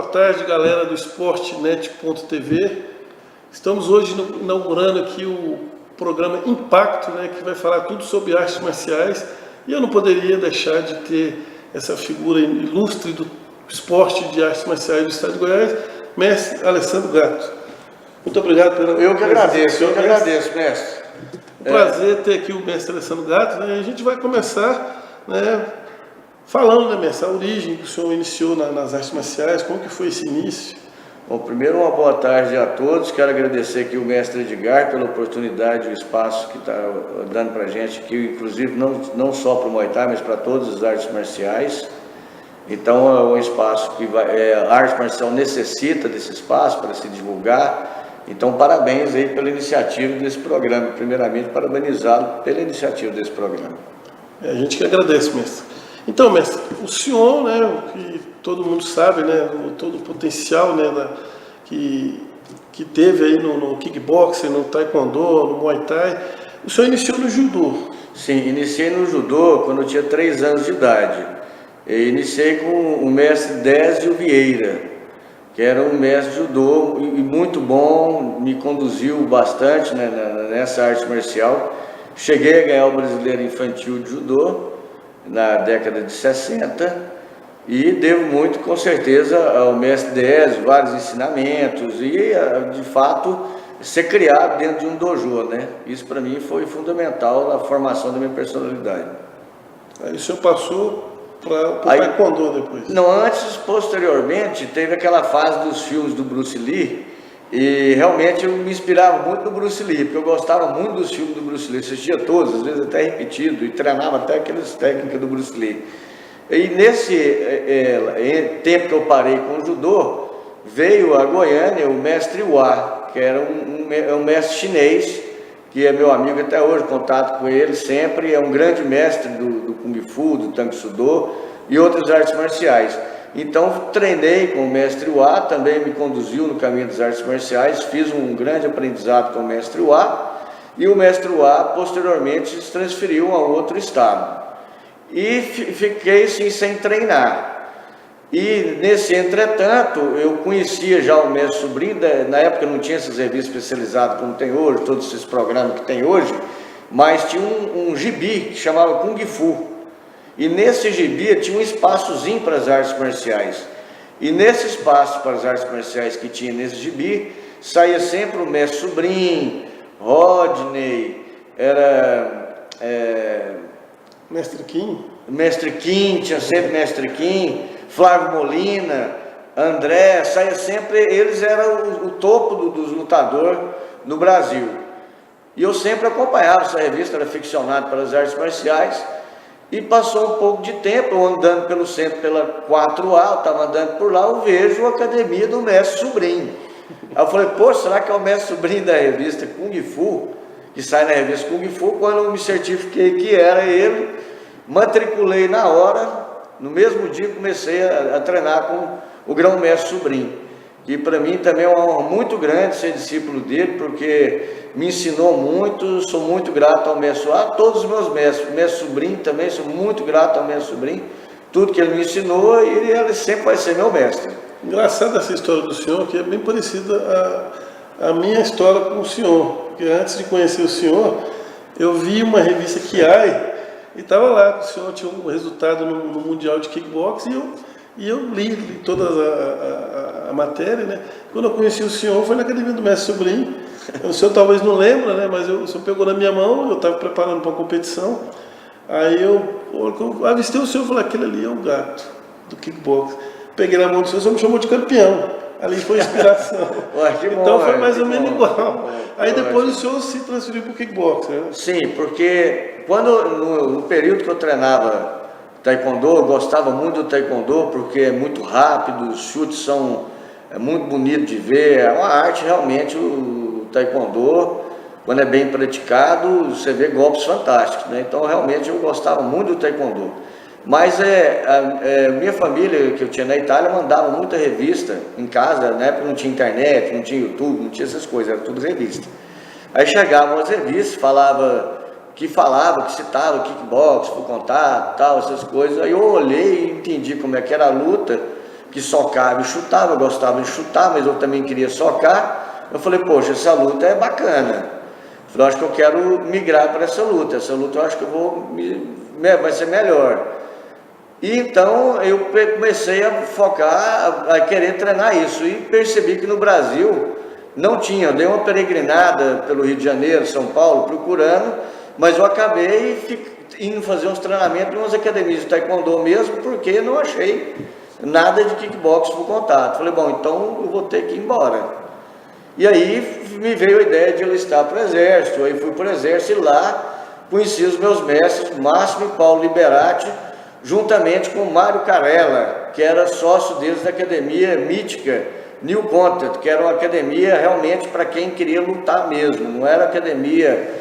tarde, galera do esportenet.tv. Estamos hoje inaugurando aqui o programa Impacto, né, que vai falar tudo sobre artes marciais. E eu não poderia deixar de ter essa figura ilustre do esporte de artes marciais do estado de Goiás, mestre Alessandro Gatto. Muito obrigado pela Eu que agradeço, mestre. Prazer ter aqui o mestre Alessandro Gatto, né? A gente vai começar, né, falando, né, mestre, a origem que o senhor iniciou nas artes marciais, como que foi esse início? Bom, primeiro uma boa tarde a todos, quero agradecer aqui o mestre Edgar pela oportunidade e o espaço que está dando para a gente aqui, inclusive não só para o Muay Thai, mas para todas as artes marciais. Então é um espaço que a arte marcial necessita desse espaço para se divulgar. Então parabéns aí pela iniciativa desse programa, primeiramente parabenizá-lo pela iniciativa desse programa. A gente que agradece, mestre. Então, mestre, o senhor, né, o que todo mundo sabe, né, todo o potencial, né, que teve aí no kickboxing, no taekwondo, no muay thai, o senhor iniciou no judô. Sim, iniciei no judô quando eu tinha 3 anos de idade. Eu iniciei com o mestre Désio Vieira, que era um mestre de judô e muito bom, me conduziu bastante, né, nessa arte marcial. Cheguei a ganhar o Brasileiro Infantil de Judô na década de 60 e devo muito, com certeza, ao mestre Désio, vários ensinamentos e, de fato, ser criado dentro de um dojo, né? Isso para mim foi fundamental na formação da minha personalidade. Aí o senhor passou para o taekwondo depois? Não, antes, posteriormente, teve aquela fase dos filmes do Bruce Lee. E realmente eu me inspirava muito no Bruce Lee, porque eu gostava muito dos filmes do Bruce Lee, assistia todos, às vezes até repetido, e treinava até aquelas técnicas do Bruce Lee. E nesse tempo que eu parei com o judô, veio a Goiânia o mestre Hua, que era um mestre chinês, que é meu amigo até hoje, contato com ele sempre, é um grande mestre do Kung Fu, do Tang Soo Do e outras artes marciais. Então treinei com o mestre Hua, também me conduziu no caminho das artes marciais, fiz um grande aprendizado com o mestre Hua, e o mestre Hua posteriormente se transferiu a outro estado. E fiquei assim sem treinar. E nesse entretanto, eu conhecia já o mestre Sobrinho, na época não tinha essas revistas especializadas como tem hoje, todos esses programas que tem hoje, mas tinha um gibi que chamava Kung Fu. E nesse gibi tinha um espaçozinho para as artes marciais. E nesse espaço para as artes marciais que tinha nesse gibi, saía sempre o mestre Sobrinho, Rodney, Mestre Kim, tinha sempre Mestre Kim, Flávio Molina, André, saía sempre, eles eram o topo dos lutadores no Brasil. E eu sempre acompanhava essa revista, era aficionado pelas artes marciais. E passou um pouco de tempo, eu andando pelo centro, pela 4A, eu estava andando por lá, eu vejo a academia do mestre Sobrinho. Aí eu falei, pô, será que é o mestre Sobrinho da revista Kung Fu, que sai na revista Kung Fu? Quando eu me certifiquei que era ele, matriculei na hora, no mesmo dia comecei a treinar com o grão-mestre Sobrinho. E para mim também é uma honra muito grande ser discípulo dele, porque me ensinou muito, sou muito grato ao mestre, a todos os meus mestres, o mestre Sobrinho também, sou muito grato ao mestre Sobrinho, tudo que ele me ensinou, e ele sempre vai ser meu mestre. Engraçada essa história do senhor, que é bem parecida a minha história com o senhor, porque antes de conhecer o senhor, eu vi uma revista Kiai, e estava lá, que o senhor tinha um resultado no Mundial de Kickboxing, e eu li toda a matéria, né? Quando eu conheci o senhor, foi na academia do mestre Sobrinho. O senhor talvez não lembra, né? Mas o senhor pegou na minha mão, eu estava preparando para uma competição. Aí eu avistei o senhor e falei, aquele ali é o Gatto do kickbox. Peguei na mão do senhor, o senhor me chamou de campeão. Ali foi a inspiração. Então foi mais ou menos igual. Aí depois o senhor se transferiu para o kickbox, né? Sim, porque no período que eu treinava taekwondo, eu gostava muito do taekwondo, porque é muito rápido, os chutes são muito bonitos de ver, é uma arte realmente, o taekwondo, quando é bem praticado, você vê golpes fantásticos, né? Então realmente eu gostava muito do taekwondo. Mas minha família, que eu tinha na Itália, mandava muita revista em casa. Na época não tinha internet, não tinha YouTube, não tinha essas coisas, era tudo revista. Aí chegavam as revistas, que citava kickbox, full contato, tal, essas coisas. Aí eu olhei e entendi como é que era a luta, que socava e chutava, eu gostava de chutar, mas eu também queria socar. Eu falei, poxa, essa luta é bacana. Eu falei, acho que eu quero migrar para essa luta eu acho que vai ser melhor. E então eu comecei a focar, a querer treinar isso, e percebi que no Brasil não tinha. Eu dei uma peregrinada pelo Rio de Janeiro, São Paulo, procurando, mas eu acabei indo fazer uns treinamentos em umas academias de taekwondo mesmo, porque não achei nada de kickbox por contato. Falei, bom, então eu vou ter que ir embora. E aí me veio a ideia de alistar para o Exército. Aí fui para o Exército e lá conheci os meus mestres, Máximo e Paulo Liberati, juntamente com o Mário Carella, que era sócio deles da academia mítica New Contact, que era uma academia realmente para quem queria lutar mesmo, não era academia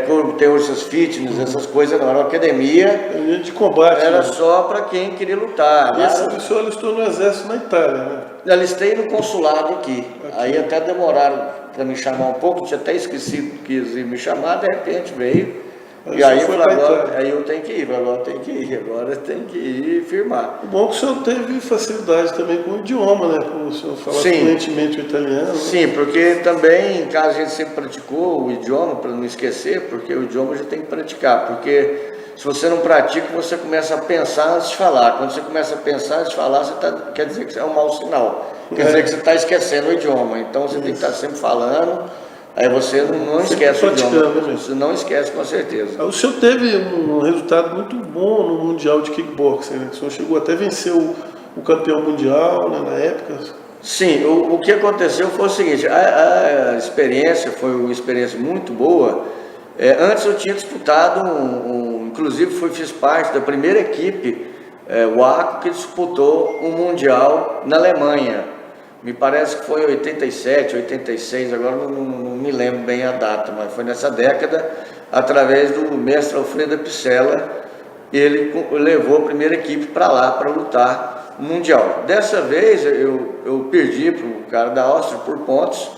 com teorias fitness, essas coisas, não, era uma academia de combate. Era só para quem queria lutar. O senhor alistou no Exército na Itália, né? Alistei no consulado aqui. Aí até demoraram para me chamar um pouco, tinha até esquecido que quis me chamar, de repente veio. E aí eu falei, agora aí eu tenho que ir, agora tem que ir e firmar. O bom é que o senhor teve facilidade também com o idioma, né? O senhor fala fluentemente o italiano. Né? Sim, porque também em casa a gente sempre praticou o idioma, para não esquecer, porque o idioma a gente tem que praticar, porque se você não pratica, você começa a pensar antes de falar. Quando você começa a pensar antes de falar, quer dizer que é um mau sinal. Quer dizer que você está esquecendo o idioma. Então você tem que estar sempre falando. Aí você não esquece o idioma, você não esquece com certeza. O senhor teve um resultado muito bom no Mundial de Kickboxing, né? O senhor chegou até a vencer o campeão mundial, né, na época. Sim, o que aconteceu foi o seguinte, a experiência foi uma experiência muito boa. Antes eu tinha disputado, inclusive fiz parte da primeira equipe, o ACO, que disputou um Mundial na Alemanha. Me parece que foi em 87, 86, agora não me lembro bem a data, mas foi nessa década, através do mestre Alfredo Picella, ele levou a primeira equipe para lá, para lutar no Mundial. Dessa vez eu perdi para o cara da Áustria por pontos,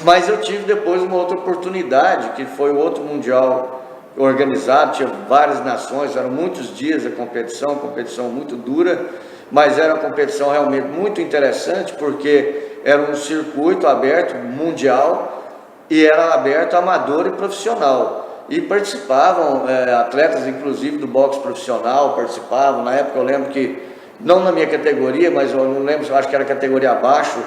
mas eu tive depois uma outra oportunidade, que foi o outro Mundial organizado, tinha várias nações, eram muitos dias a competição muito dura, mas era uma competição realmente muito interessante, porque era um circuito aberto, mundial, e era aberto amador e profissional. E participavam atletas, inclusive do boxe profissional, participavam. Na época eu lembro que, não na minha categoria, mas eu não lembro, eu acho que era categoria abaixo,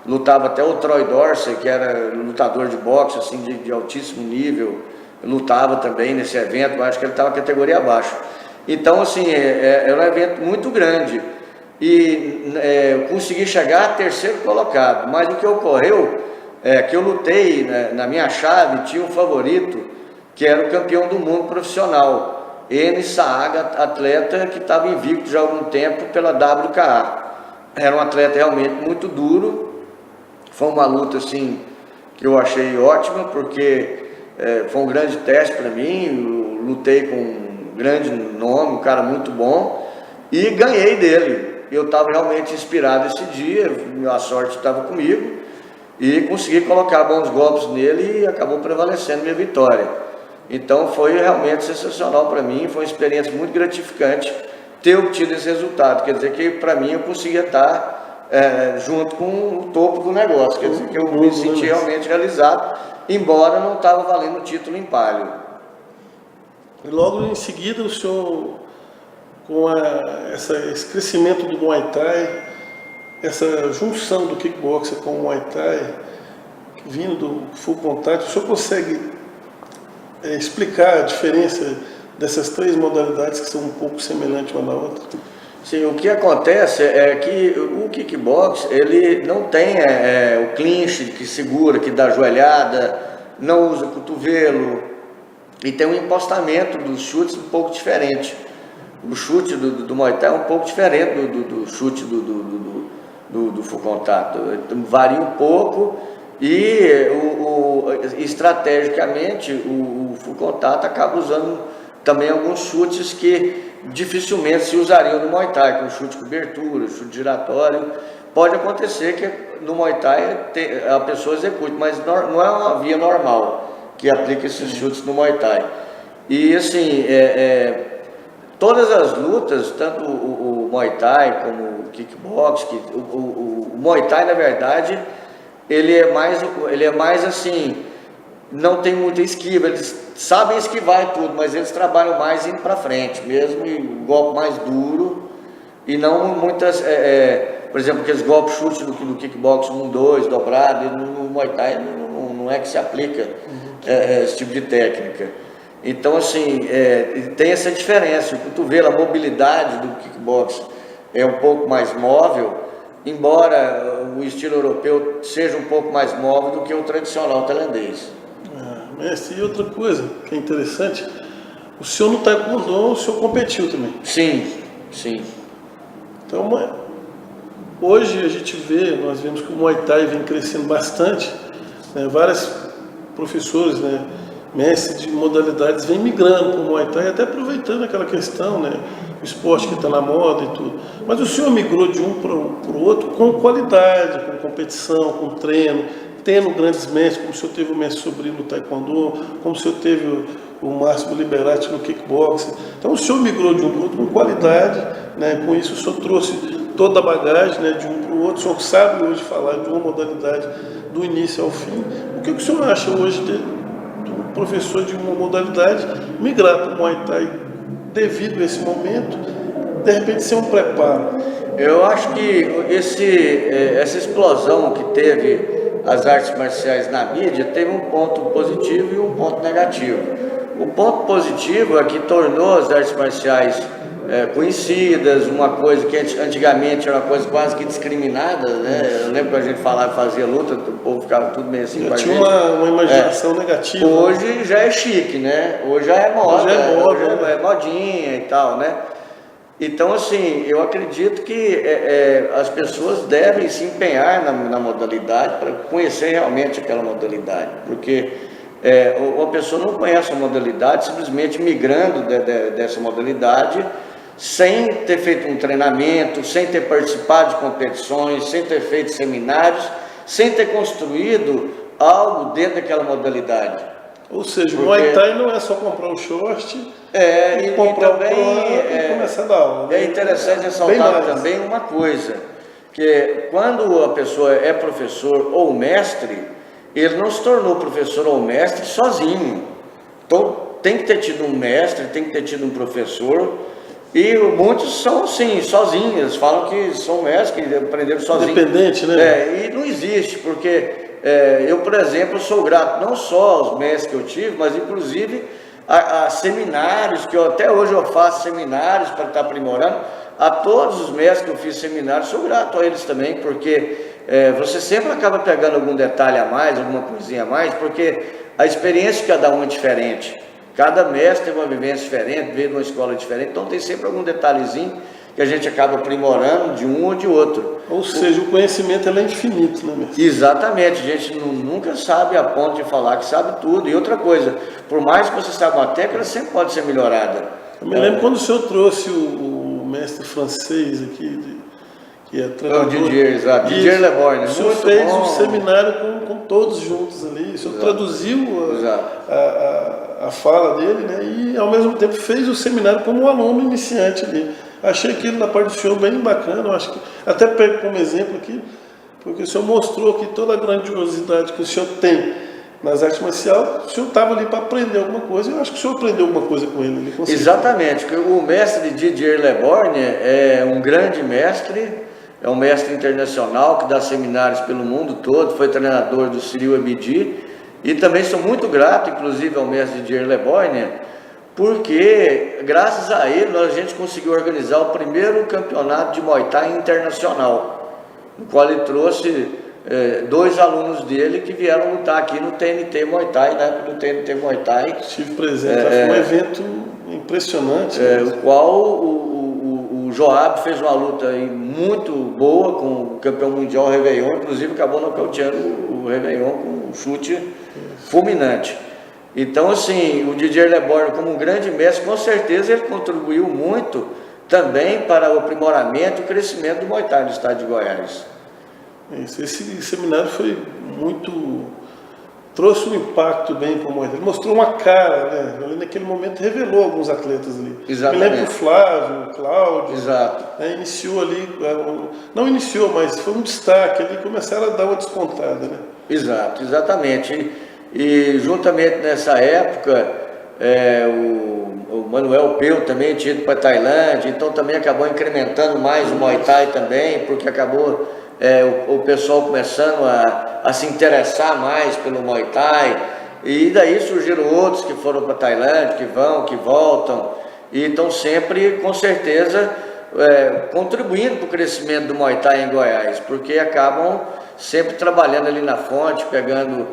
lutava até o Troy Dorsey, que era lutador de boxe, assim, de altíssimo nível, lutava também nesse evento, mas acho que ele estava categoria abaixo. Então, assim, era um evento muito grande. E consegui chegar a terceiro colocado, mas o que ocorreu é que eu lutei, né, na minha chave, tinha um favorito, que era o campeão do mundo profissional, Enis Saaga, atleta que estava invicto já há algum tempo pela WKA. Era um atleta realmente muito duro, foi uma luta assim, que eu achei ótima, porque foi um grande teste para mim, eu lutei com um grande nome, um cara muito bom, e ganhei dele. Eu estava realmente inspirado esse dia, a sorte estava comigo, e consegui colocar bons golpes nele e acabou prevalecendo minha vitória. Então foi realmente sensacional para mim, foi uma experiência muito gratificante ter obtido esse resultado. Quer dizer que para mim eu conseguia estar junto com o topo do negócio, quer dizer que eu me senti realmente realizado, embora não estava valendo o título em palio. E logo em seguida o senhor, com esse crescimento do Muay Thai, essa junção do kickboxer com o Muay Thai, vindo do full contact, o senhor consegue explicar a diferença dessas três modalidades que são um pouco semelhantes uma da outra? Sim, o que acontece é que o kickbox, ele não tem o clinch que segura, que dá joelhada, não usa cotovelo, e tem um empostamento dos chutes um pouco diferente. O chute do Muay Thai é um pouco diferente do chute do full contato, varia um pouco, e estrategicamente o full contato acaba usando também alguns chutes que dificilmente se usariam no Muay Thai, como chute cobertura, chute giratório. Pode acontecer que no Muay Thai a pessoa execute, mas não é uma via normal que aplica esses chutes no Muay Thai. E assim, todas as lutas, tanto o Muay Thai como o Kickbox, o Muay Thai, na verdade, ele é mais assim, não tem muita esquiva, eles sabem esquivar e tudo, mas eles trabalham mais indo para frente mesmo, e um golpe mais duro, e não muitas, por exemplo, aqueles golpes chutes do Kickbox 1, 2, dobrado, e no Muay Thai não é que se aplica esse tipo de técnica. Então, assim, tem essa diferença. O cotovelo, a mobilidade do kickbox é um pouco mais móvel, embora o estilo europeu seja um pouco mais móvel do que o tradicional tailandês. Mestre, e outra coisa que é interessante, o senhor no taekwondo, o senhor competiu também. Sim, sim. Então, hoje a gente nós vemos que o Muay Thai vem crescendo bastante, né, vários professores, né, mestres de modalidades vêm migrando para o Muay Thai, até aproveitando aquela questão, né, o esporte que está na moda e tudo. Mas o senhor migrou de um para o outro com qualidade, com competição, com treino, tendo grandes mestres, como o senhor teve o mestre Sobrinho no Taekwondo, como o senhor teve o Márcio Liberati no Kickboxing. Então o senhor migrou de um para o outro com qualidade, né, com isso o senhor trouxe toda a bagagem, né, de um para o outro, o senhor sabe hoje falar de uma modalidade do início ao fim. O que o senhor acha hoje de um professor de uma modalidade migrar para o Muay Thai devido a esse momento, de repente ser um preparo? Eu acho que essa explosão que teve as artes marciais na mídia teve um ponto positivo e um ponto negativo. O ponto positivo é que tornou as artes marciais conhecidas, uma coisa que antigamente era uma coisa quase que discriminada, né? Eu lembro que a gente falava, fazia luta, o povo ficava tudo meio assim. Já tinha uma imaginação negativa. Hoje já é chique, né? Hoje já é moda, hoje é modinha e tal, né? Então, assim, eu acredito que as pessoas devem se empenhar na modalidade para conhecer realmente aquela modalidade, porque uma pessoa não conhece a modalidade simplesmente migrando dessa modalidade sem ter feito um treinamento, sem ter participado de competições, sem ter feito seminários, sem ter construído algo dentro daquela modalidade. Ou seja, o Muay Thai não é só comprar um short e comprar um e começar a dar aula. É interessante ressaltar também uma coisa, que quando a pessoa é professor ou mestre, ele não se tornou professor ou mestre sozinho. Então tem que ter tido um mestre, tem que ter tido um professor, e muitos são assim, sozinhos, falam que são mestres, que aprenderam sozinhos. Independente, né? E não existe, porque eu, por exemplo, sou grato não só aos mestres que eu tive, mas inclusive a seminários, que até hoje eu faço seminários para estar aprimorando. A todos os mestres que eu fiz seminários, sou grato a eles também, porque você sempre acaba pegando algum detalhe a mais, alguma coisinha a mais, porque a experiência de cada um é diferente. Cada mestre tem uma vivência diferente, veio de uma escola diferente, então tem sempre algum detalhezinho que a gente acaba aprimorando de um ou de outro. Ou seja, o conhecimento é infinito, né, mestre? Exatamente, a gente nunca sabe a ponto de falar que sabe tudo. E outra coisa, por mais que você saiba uma técnica, ela sempre pode ser melhorada. Eu me lembro quando o senhor trouxe o mestre francês aqui, que é treinador. O Didier, exato. Didier Le Borgne. O senhor fez um seminário com todos juntos ali, o senhor traduziu a fala dele, né? E ao mesmo tempo fez o seminário como um aluno iniciante ali. Achei aquilo da parte do senhor bem bacana, eu acho que até pego como exemplo aqui, porque o senhor mostrou que toda a grandiosidade que o senhor tem nas artes marciais, o senhor estava ali para aprender alguma coisa, eu acho que o senhor aprendeu alguma coisa com ele ali. Exatamente, o mestre Didier Le Borgne é um grande mestre, é um mestre internacional que dá seminários pelo mundo todo, foi treinador do Cyril Abidi, e também sou muito grato, inclusive, ao mestre Didier Le Borgne, porque graças a ele a gente conseguiu organizar o primeiro campeonato de Muay Thai internacional, no qual ele trouxe 2 alunos dele que vieram lutar aqui no TNT Muay Thai, na época do TNT Muay Thai. Estive presente, foi um evento impressionante. O qual o Joab fez uma luta muito boa com o campeão mundial Réveillon, inclusive acabou nocauteando o Réveillon com um chute fulminante. Então, assim, o Didier Le Borgne, como um grande mestre, com certeza ele contribuiu muito também para o aprimoramento e o crescimento do Muay Thai no estado de Goiás. Esse seminário foi muito trouxe um impacto bem para o Muay Thai. Ele mostrou uma cara, né? Ali naquele momento revelou alguns atletas ali. Exatamente. Me lembro do Flávio, o Cláudio. Exato. Né? Iniciou ali, não iniciou, mas foi um destaque ali, começaram a dar uma descontada, né? Exato, exatamente. E juntamente nessa época, o Manuel Peu também tinha ido para a Tailândia, então também acabou incrementando mais o Muay Thai também, porque acabou o pessoal começando a se interessar mais pelo Muay Thai, e daí surgiram outros que foram para a Tailândia, que vão, que voltam, e estão sempre, com certeza, contribuindo para o crescimento do Muay Thai em Goiás, porque acabam sempre trabalhando ali na fonte, pegando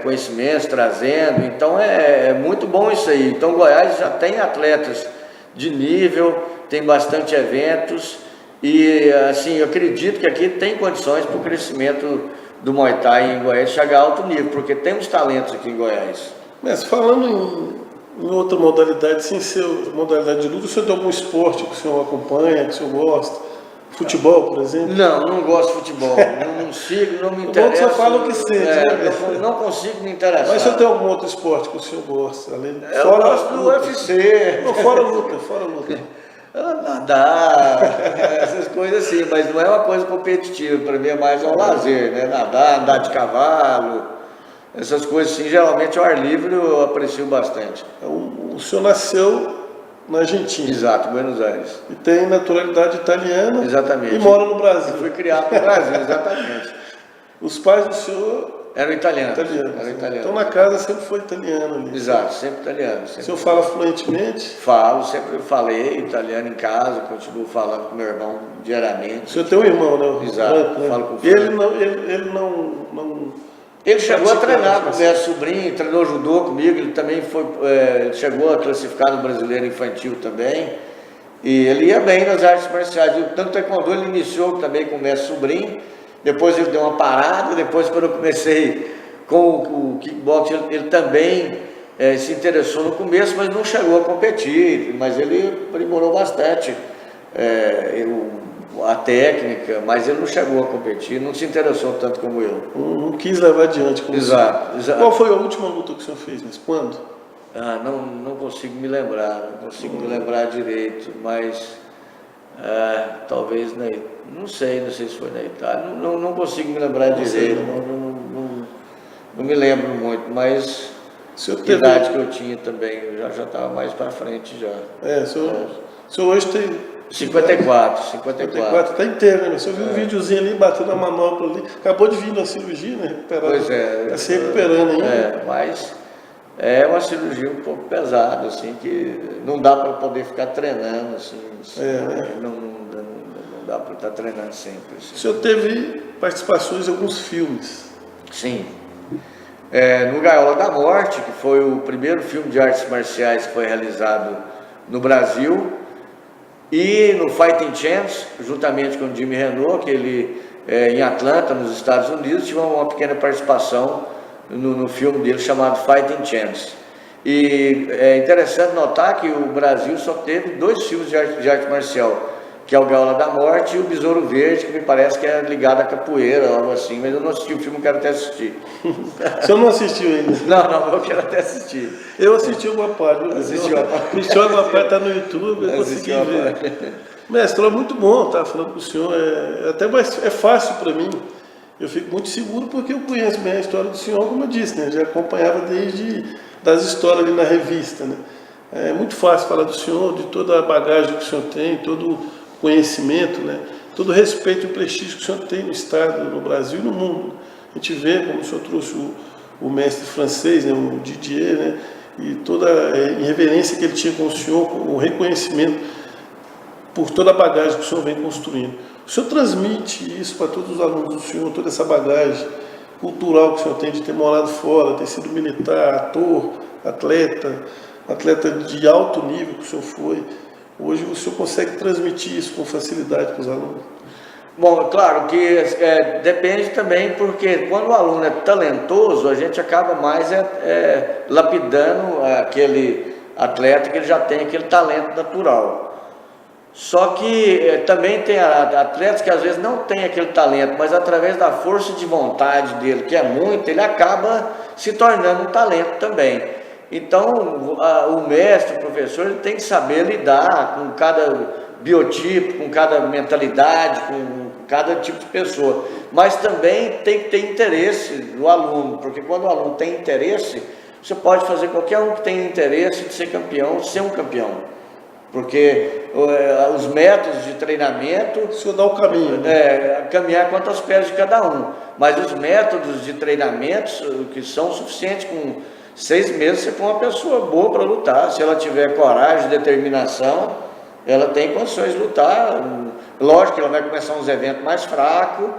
conhecimentos, trazendo, então é muito bom isso aí. Então Goiás já tem atletas de nível, tem bastante eventos, e assim, eu acredito que aqui tem condições para o crescimento do Muay Thai em Goiás chegar a alto nível, porque temos talentos aqui em Goiás. Mas falando em outra modalidade, sem ser modalidade de luta, o senhor tem algum esporte que o senhor acompanha, que o senhor gosta? Futebol, por exemplo? Não gosto de futebol, não sigo, não me interessa. Só fala o que sente, né? Não consigo me interessar. Mas o senhor tem algum outro esporte que o senhor gosta? Eu gosto do UFC. Não, fora luta. Nadar, essas coisas assim, mas não é uma coisa competitiva, para mim é mais um lazer, né? Nadar, andar de cavalo, essas coisas assim, geralmente ao ar livre eu aprecio bastante. O senhor nasceu na Argentina. Exato, Buenos Aires. E tem naturalidade italiana. Exatamente. E mora no Brasil. Eu fui criado no Brasil, exatamente. Os pais do senhor eram italianos. Era italiano. Então na casa sempre foi italiano ali. Exato, sempre italiano. O senhor fala fluentemente? Falo, sempre falei italiano em casa, continuo falando com meu irmão diariamente. O senhor tem um irmão, né? Exato, né? falo com o Ele não... Ele chegou a treinar com o meu sobrinho, treinou judô comigo, ele também chegou a classificar no brasileiro infantil também. E ele ia bem nas artes marciais. Tanto taekwondo ele iniciou também com o meu sobrinho, depois ele deu uma parada, depois quando eu comecei com o kickboxing, ele também se interessou no começo, mas não chegou a competir, mas ele aprimorou bastante a técnica, mas ele não chegou a competir, não se interessou tanto como eu. Não quis levar adiante como Exato. Qual foi a última luta que o senhor fez, mas quando? Não consigo me lembrar, direito, mas talvez não sei se foi na Itália, não consigo me lembrar direito, não me lembro muito, mas a idade que eu tinha também, eu já estava mais para frente já. O senhor hoje tem... 54, está inteiro, né? Você viu um videozinho ali, batendo a manopla ali, acabou de vir da cirurgia, né? Recuperado. Pois é. Está se recuperando ainda. Mas é uma cirurgia um pouco pesada, assim, que não dá para poder ficar treinando, assim. Não dá para estar treinando sempre. Assim. O senhor teve participações em alguns filmes. Sim. No Gaiola da Morte, que foi o primeiro filme de artes marciais que foi realizado no Brasil, e no Fighting Chance, juntamente com o Jimmy Renault, que ele em Atlanta, nos Estados Unidos, tive uma pequena participação no filme dele chamado Fighting Chance. E é interessante notar que o Brasil só teve 2 filmes de arte marcial, que é o Gaiola da Morte e o Besouro Verde, que me parece que é ligado à capoeira, algo assim, mas eu não assisti o filme, quero até assistir. O senhor não assistiu ainda? Não, eu quero até assistir. Eu assisti uma parte. Assisti uma parte, está no YouTube, eu consegui ver. Mestre, é muito bom estar falando com o senhor, é fácil para mim. Eu fico muito seguro porque eu conheço bem a história do senhor, como eu disse, né? Eu já acompanhava desde das histórias ali na revista, né? É muito fácil falar do senhor, de toda a bagagem que o senhor tem, todo o conhecimento, né? Todo o respeito e o prestígio que o senhor tem no Estado, no Brasil e no mundo. A gente vê como o senhor trouxe o mestre francês, né? O Didier, né? E toda a irreverência que ele tinha com o senhor, o reconhecimento por toda a bagagem que o senhor vem construindo. O senhor transmite isso para todos os alunos do senhor, toda essa bagagem cultural que o senhor tem de ter morado fora, ter sido militar, ator, atleta de alto nível que o senhor foi. Hoje o senhor consegue transmitir isso com facilidade para os alunos? Bom, claro que depende também, porque quando o aluno é talentoso, a gente acaba mais lapidando aquele atleta que ele já tem aquele talento natural. Só que também tem atletas que às vezes não têm aquele talento, mas através da força de vontade dele, que é muito, ele acaba se tornando um talento também. Então, o mestre, o professor, ele tem que saber lidar com cada biotipo, com cada mentalidade, com cada tipo de pessoa, mas também tem que ter interesse no aluno, porque quando o aluno tem interesse, você pode fazer qualquer um que tenha interesse de ser campeão, ser um campeão, porque os métodos de treinamento... O senhor dá o caminho, né? Caminhar quanto aos pés de cada um, mas os métodos de treinamento que são suficientes, com 6 meses você põe uma pessoa boa para lutar, se ela tiver coragem, determinação, ela tem condições de lutar. Lógico que ela vai começar uns eventos mais fracos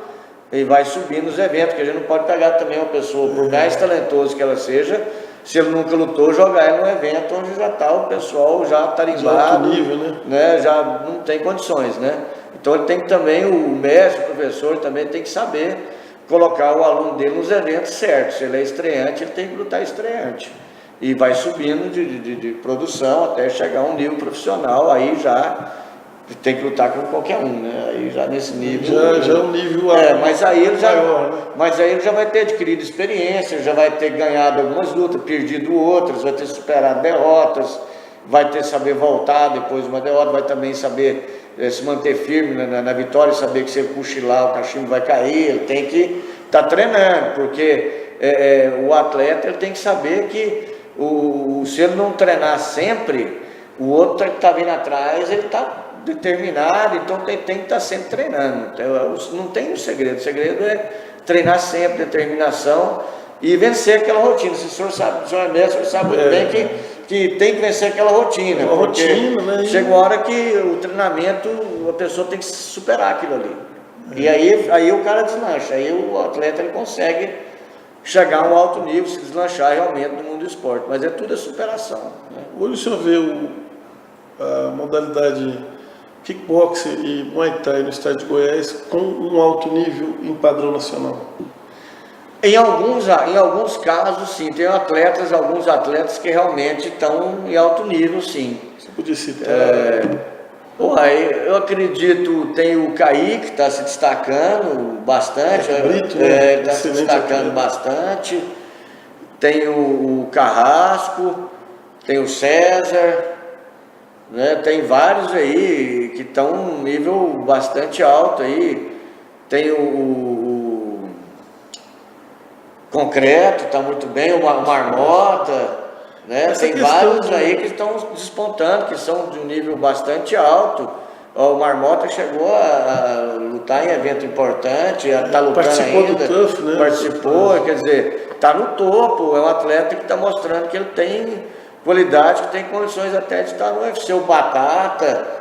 e vai subir nos eventos, porque a gente não pode pegar também uma pessoa, por mais talentoso que ela seja, se ele nunca lutou, jogar ela num evento onde já está o pessoal já tarimbado, nível, né? Já não tem condições, né? Então ele tem que também, o mestre, o professor também tem que saber colocar o aluno dele nos eventos certos. Se ele é estreante, ele tem que lutar estreante. E vai subindo de produção até chegar a um nível profissional, aí já tem que lutar com qualquer um, né? Aí já nesse nível... Já é um nível mas aí ele já, maior, né? Mas aí ele já vai ter adquirido experiência, já vai ter ganhado algumas lutas, perdido outras, vai ter superado derrotas, vai ter saber voltar depois de uma derrota, vai também saber se manter firme na vitória, saber que se ele cochilar o cachimbo vai cair, ele tem que estar treinando, porque o atleta ele tem que saber que se ele não treinar sempre, o outro que está vindo atrás, ele está determinado, então tem que estar sempre treinando. Então, não tem um segredo, o segredo é treinar sempre, determinação e vencer aquela rotina. Se o senhor sabe, o senhor é mestre, o senhor sabe muito bem que tem que vencer aquela rotina. Uma rotina, né? Chega uma hora que o treinamento, a pessoa tem que superar aquilo ali. E aí o cara deslancha, aí o atleta ele consegue chegar a um alto nível, se deslanchar realmente no mundo do esporte, mas tudo superação, né? Hoje o senhor vê a modalidade kickboxing e Muay Thai no estado de Goiás com um alto nível em padrão nacional? Em alguns casos, sim. Tem alguns atletas que realmente estão em alto nível, sim. Você podia citar? Eu acredito, tem o Kaique, que está se destacando bastante. Brito, né? Ele está se destacando bastante. Tem o Carrasco, tem o César, né? Tem vários aí que estão num nível bastante alto aí. Tem o Concreto, está muito bem, o Marmota, né? Tem vários aí que estão despontando, que são de um nível bastante alto. O Marmota chegou a lutar em evento importante, está lutando participou ainda. Do TUF, né? Participou, quer dizer, está no topo, é um atleta que está mostrando que ele tem qualidade, que tem condições até de estar no UFC. O Batata,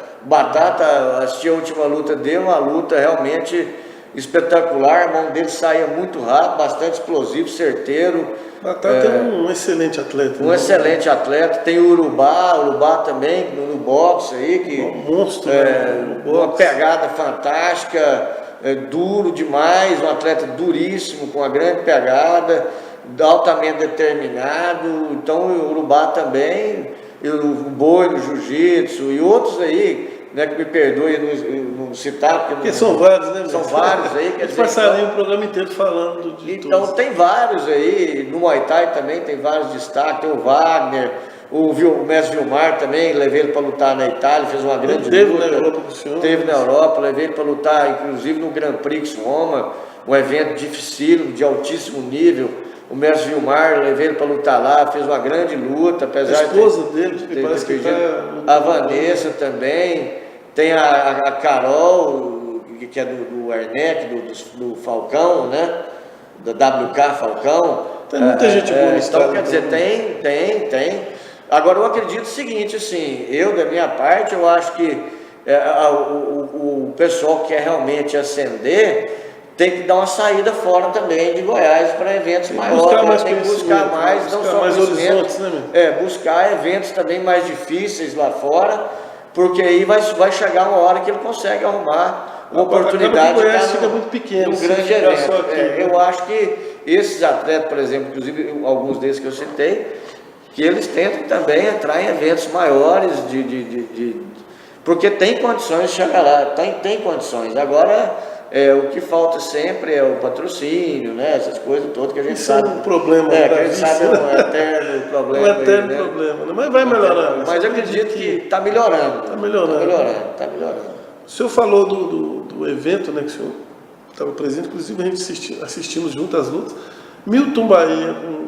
assisti a última luta dele, uma luta realmente espetacular, a mão dele saía muito rápido, bastante explosivo, certeiro. Batata é um excelente atleta. Excelente atleta. Tem o Urubá também, no boxe aí, que um monstro, uma pegada fantástica, duro demais, um atleta duríssimo, com uma grande pegada, altamente determinado. Então o Urubá também, e o Boi no jiu-jitsu e outros aí, né, que me perdoe não citar, porque são vários, né? São vários aí. Eles passaram o programa inteiro falando de então todos. Tem vários aí, no Muay Thai também tem vários destaques, tem o Wagner, o mestre Vilmar também, levei ele para lutar na Itália, fez uma grande luta. Na Europa com o senhor? Teve na Europa, levei ele para lutar, inclusive no Grand Prix Roma, um evento dificílimo, de altíssimo nível. O mestre Vilmar, levei ele para lutar lá, fez uma grande luta, apesar a esposa dele, que parece que a Vanessa também, tem a Carol, que é do Arnec, do Falcão, né? Da WK Falcão. Tem muita gente boa no estado. Então, quer dizer, tem. Agora, eu acredito o seguinte, assim, da minha parte, eu acho que o pessoal que quer realmente ascender tem que dar uma saída fora também de Goiás para eventos maiores, tem que buscar mais, não só mais horizontes, né? Buscar eventos também mais difíceis lá fora, porque aí vai chegar uma hora que ele consegue arrumar uma oportunidade de Goiás fica muito pequeno, um grande evento. Eu acho que esses atletas, por exemplo, inclusive alguns desses que eu citei, que eles tentam também entrar em eventos maiores, porque tem condições de chegar lá, tem condições. Agora O que falta sempre é o patrocínio, né? Essas coisas todas que a gente Isso sabe. é um problema. Que a gente sabe é um eterno problema. Um eterno aí, né? problema, né? Mas vai melhorar. Mas eu acredito que está melhorando. Está melhorando. Está melhorando. O senhor falou do evento, né, que o senhor estava presente, inclusive a gente assistimos junto às lutas. Milton Bahia, com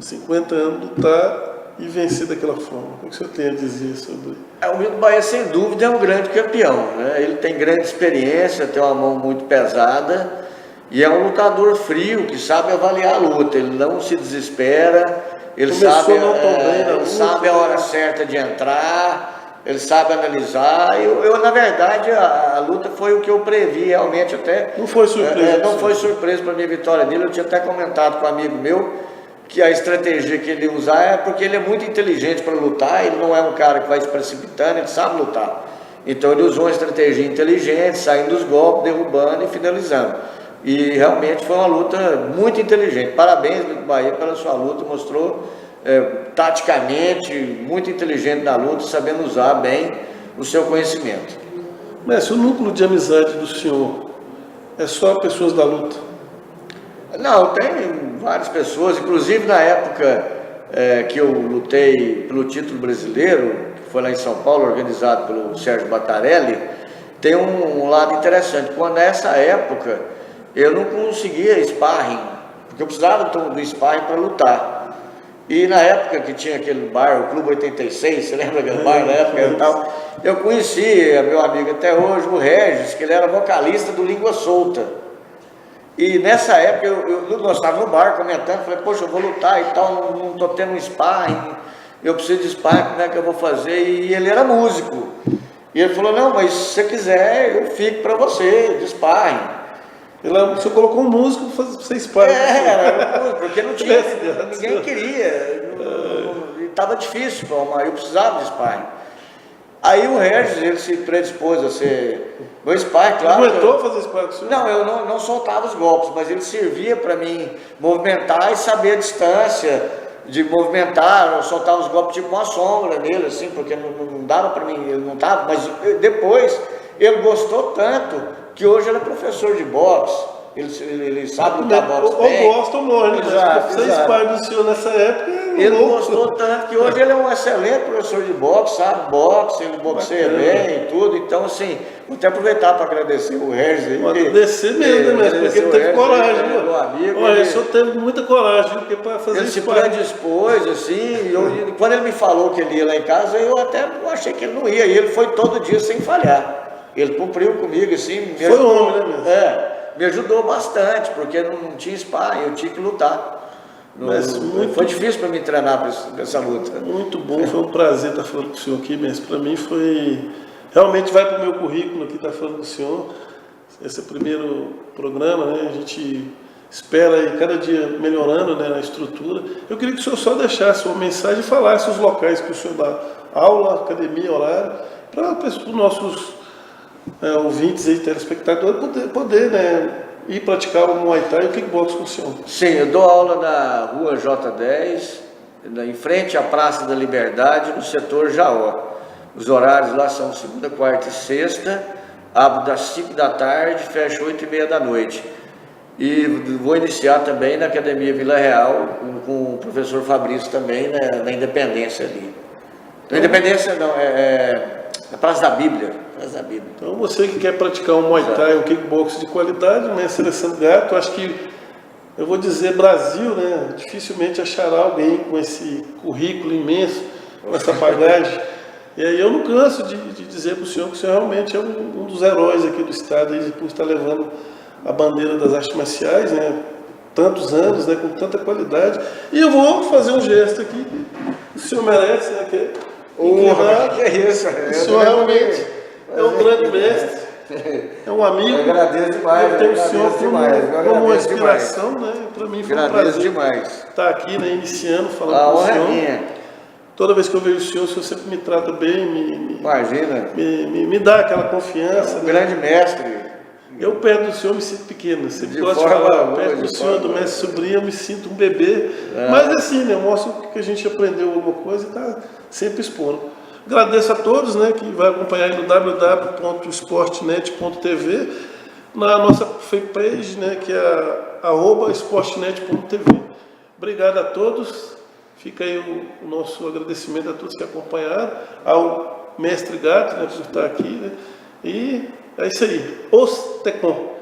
50 anos, lutar e vencer daquela forma. O que o senhor tem a dizer sobre? O Milton Bahia, sem dúvida, é um grande campeão, né? Ele tem grande experiência, tem uma mão muito pesada e é um lutador frio que sabe avaliar a luta. Ele não se desespera, ele sabe a hora certa de entrar, ele sabe analisar. Eu na verdade, a luta foi o que eu previ realmente até. Não foi surpresa. Não foi surpresa para a minha vitória dele. Eu tinha até comentado com um amigo meu que a estratégia que ele usar é porque ele é muito inteligente para lutar, ele não é um cara que vai se precipitando, ele sabe lutar. Então ele usou uma estratégia inteligente, saindo dos golpes, derrubando e finalizando. E realmente foi uma luta muito inteligente. Parabéns, Milton Bahia, pela sua luta, mostrou taticamente, muito inteligente na luta, sabendo usar bem o seu conhecimento. Mestre, o núcleo de amizade do senhor é só pessoas da luta? Não, tem várias pessoas, inclusive na época que eu lutei pelo título brasileiro, que foi lá em São Paulo, organizado pelo Sérgio Battarelli, tem um lado interessante. Quando nessa época eu não conseguia sparring, porque eu precisava do sparring para lutar. E na época que tinha aquele bar, o Clube 86, você lembra aquele bar na época e tal? Eu conhecia meu amigo até hoje, o Regis, que ele era vocalista do Língua Solta. E nessa época nós estávamos no bar comentando, falei, poxa, eu vou lutar e tal, não estou tendo um sparring, eu preciso de sparring, como é que eu vou fazer? E ele era músico. E ele falou, não, mas se você quiser, eu fico para você, de sparring. O senhor colocou um músico para ser sparring. Porque não tinha, ninguém queria, estava difícil, mas eu precisava de sparring. Aí o Regis, ele se predispôs a ser meu sparring, claro. Ele aguentou fazer sparring com o senhor? Não, eu não soltava os golpes, mas ele servia para mim movimentar e saber a distância de movimentar. Eu soltava os golpes tipo uma sombra nele, assim, porque não dava para mim, ele não estava. Mas depois ele gostou tanto que hoje ele é professor de boxe. Ele sabe lutar boxe bem. Ou gosta ou morre, né? Exato, Ser sparring do senhor nessa época... Ele gostou tanto que hoje ele é um excelente professor de boxe, sabe? Boxe, ele boxeia bem e tudo. Então, assim, vou até aproveitar para agradecer o Regis aí. Agradecer mesmo, né, mestre? Porque ele teve coragem, né? Meu amigo. Olha, o senhor teve muita coragem, porque para fazer ele se predispôs, assim, quando ele me falou que ele ia lá em casa, eu até achei que ele não ia. E ele foi todo dia sem falhar. Ele cumpriu comigo, assim. Foi homem, né, mesmo? Me ajudou bastante, porque não tinha sparring, eu tinha que lutar. Foi difícil para me treinar para essa luta. Muito bom, foi um prazer estar falando com o senhor aqui, mestre. Para mim foi... Realmente vai para o meu currículo aqui estar falando com o senhor. Esse é o primeiro programa, né? A gente espera aí cada dia melhorando, né, na estrutura. Eu queria que o senhor só deixasse uma mensagem e falasse os locais que o senhor dá aula, academia, horário, para os nossos ouvintes e telespectadores poder, né, ir praticar o Muay Thai e o kickbox com o senhor. Sim, eu dou aula na rua J10, em frente à Praça da Liberdade, no setor Jaó. Os horários lá são segunda, quarta e sexta, abro das 5 da tarde, fecho 8h30 da noite. E vou iniciar também na Academia Vila Real, com o professor Fabrício também, na Independência ali. Na Independência não, na Praça da Bíblia. Então você que quer praticar um Muay Thai, um kickbox de qualidade, né, Seleção Gato, acho que, eu vou dizer Brasil, né, dificilmente achará alguém com esse currículo imenso, com essa bagagem. E aí eu não canso de dizer para o senhor que o senhor realmente é um dos heróis aqui do estado, aí, por estar levando a bandeira das artes marciais, né, tantos anos, né, com tanta qualidade. E eu vou fazer um gesto aqui, o senhor merece, né, que é isso? O senhor realmente é um grande mestre, é um amigo. Eu agradeço demais. Eu tenho o senhor como uma inspiração, né? Para mim foi um prazer demais estar aqui, né, iniciando, falando com o senhor. Toda vez que eu vejo o senhor sempre me trata bem, imagina, me dá aquela confiança. Grande mestre. Eu perto do senhor me sinto pequeno, sempre gosto de falar, perto do senhor, do mestre Sobrinho, eu me sinto um bebê. Mas assim, né, eu mostro que a gente aprendeu alguma coisa e está sempre expondo. Agradeço a todos, né, que vai acompanhar aí no www.esportnet.tv. na nossa fanpage, né, que é @esportnet.tv. Obrigado a todos. Fica aí o nosso agradecimento a todos que acompanharam, ao mestre Gato, né, por estar aqui, né, e é isso aí. Os Tecom.